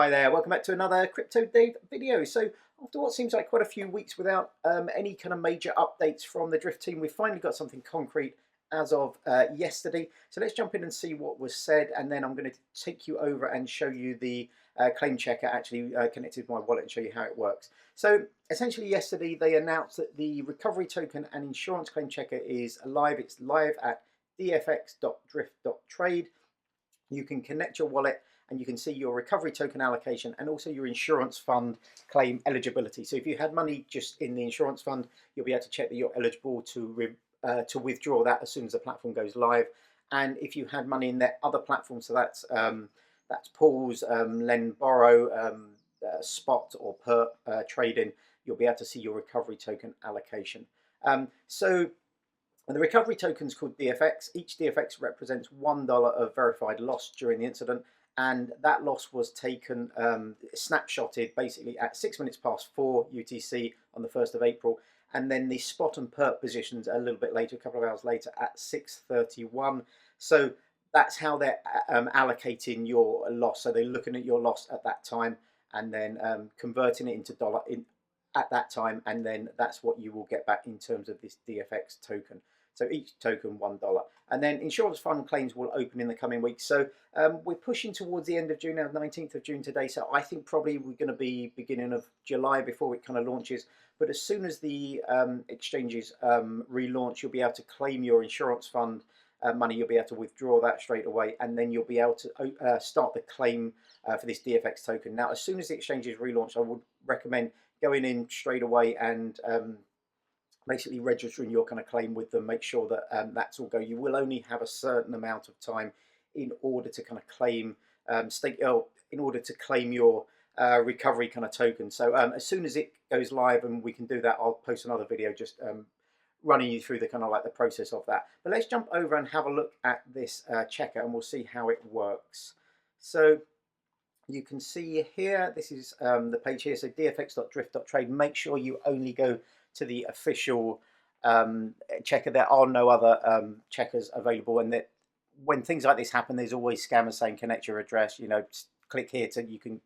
Hi there, welcome back to another Crypto Dave video. So after what seems like quite a few weeks without any kind of major updates from the Drift team, we've finally got something concrete as of yesterday. So let's jump in and see what was said, and then I'm going to take you over and show you the claim checker actually connected to my wallet and show you how it works. So essentially yesterday they announced that the recovery token and insurance claim checker is live. It's live at dfx.drift.trade. You can connect your wallet and you can see your recovery token allocation and also your insurance fund claim eligibility. So if you had money just in the insurance fund, you'll be able to check that you're eligible to withdraw that as soon as the platform goes live. And if you had money in their other platforms, so that's pools, lend, borrow, spot or perp trading, you'll be able to see your recovery token allocation. And the recovery token is called DFX. Each DFX represents $1 of verified loss during the incident, and that loss was taken, snapshotted basically at 4 UTC on the 1st of April, and then the spot and perp positions a little bit later, a couple of hours later at 6:31. So that's how they're allocating your loss. So they're looking at your loss at that time and then converting it into dollar at that time, and then that's what you will get back in terms of this DFX token. So each token $1. And then insurance fund claims will open in the coming weeks. So we're pushing towards the end of June now, 19th of June today. So I think probably we're going to be beginning of July before it kind of launches. But as soon as the exchanges relaunch, you'll be able to claim your insurance fund money. You'll be able to withdraw that straight away, and then you'll be able to start the claim for this DFX token. Now, as soon as the exchanges relaunch, I would recommend going in straight away and basically registering your kind of claim with them. Make sure that that's all go. You will only have a certain amount of time in order to kind of claim in order to claim your recovery kind of token. So as soon as it goes live and we can do that, I'll post another video just running you through the kind of like the process of that. But let's jump over and have a look at this checker, and we'll see how it works. So you can see here, this is the page here, so dfx.drift.trade. Make sure you only go to the official checker. There are no other checkers available, and that when things like this happen, there's always scammers saying connect your address, click here to you can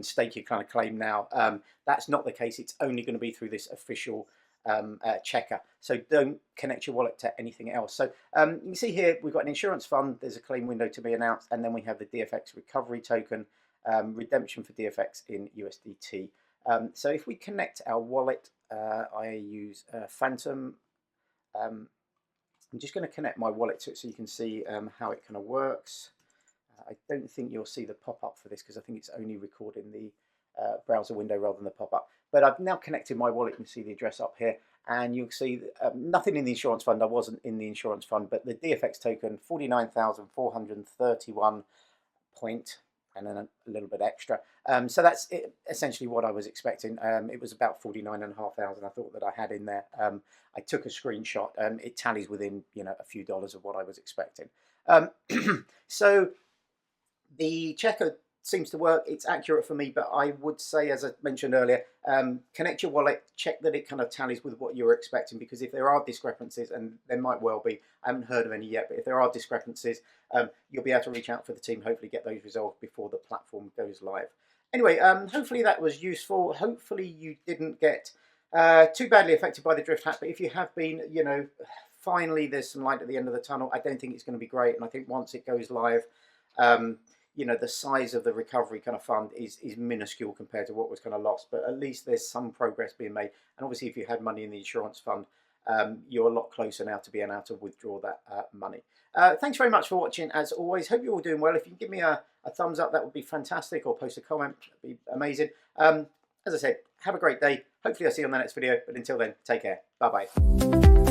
stake your kind of claim now. That's not the case. It's only going to be through this official checker. So don't connect your wallet to anything else. So you can see here we've got an insurance fund, there's a claim window to be announced, and then we have the DFX recovery token, redemption for DFX in USDT. So if we connect our wallet, I use Phantom. I'm just going to connect my wallet to it so you can see how it kind of works. I don't think you'll see the pop-up for this because I think it's only recording the browser window rather than the pop-up. But I've now connected my wallet. You can see the address up here, and you'll see nothing in the insurance fund. I wasn't in the insurance fund, but the DFX token, 49,431 point, and then a little bit extra. So that's essentially what I was expecting. It was about 49,500 I thought that I had in there. I took a screenshot. It tallies within a few dollars of what I was expecting. So the checker seems to work. It's accurate for me, but I would say, as I mentioned earlier, connect your wallet, check that it kind of tallies with what you're expecting, because if there are discrepancies, and there might well be, I haven't heard of any yet, but if there are discrepancies, you'll be able to reach out for the team, hopefully get those resolved before the platform goes live. Anyway, hopefully that was useful. Hopefully you didn't get too badly affected by the drift hack, but if you have been, finally there's some light at the end of the tunnel. I don't think it's going to be great, and I think once it goes live, the size of the recovery kind of fund is minuscule compared to what was kind of lost, but at least there's some progress being made. And obviously if you had money in the insurance fund, you're a lot closer now to being able to withdraw that money. Thanks very much for watching, as always. Hope you're all doing well. If you can give me a thumbs up, that would be fantastic, or post a comment, that'd be amazing. As I said, have a great day. Hopefully I'll see you on the next video, but until then, take care. Bye-bye.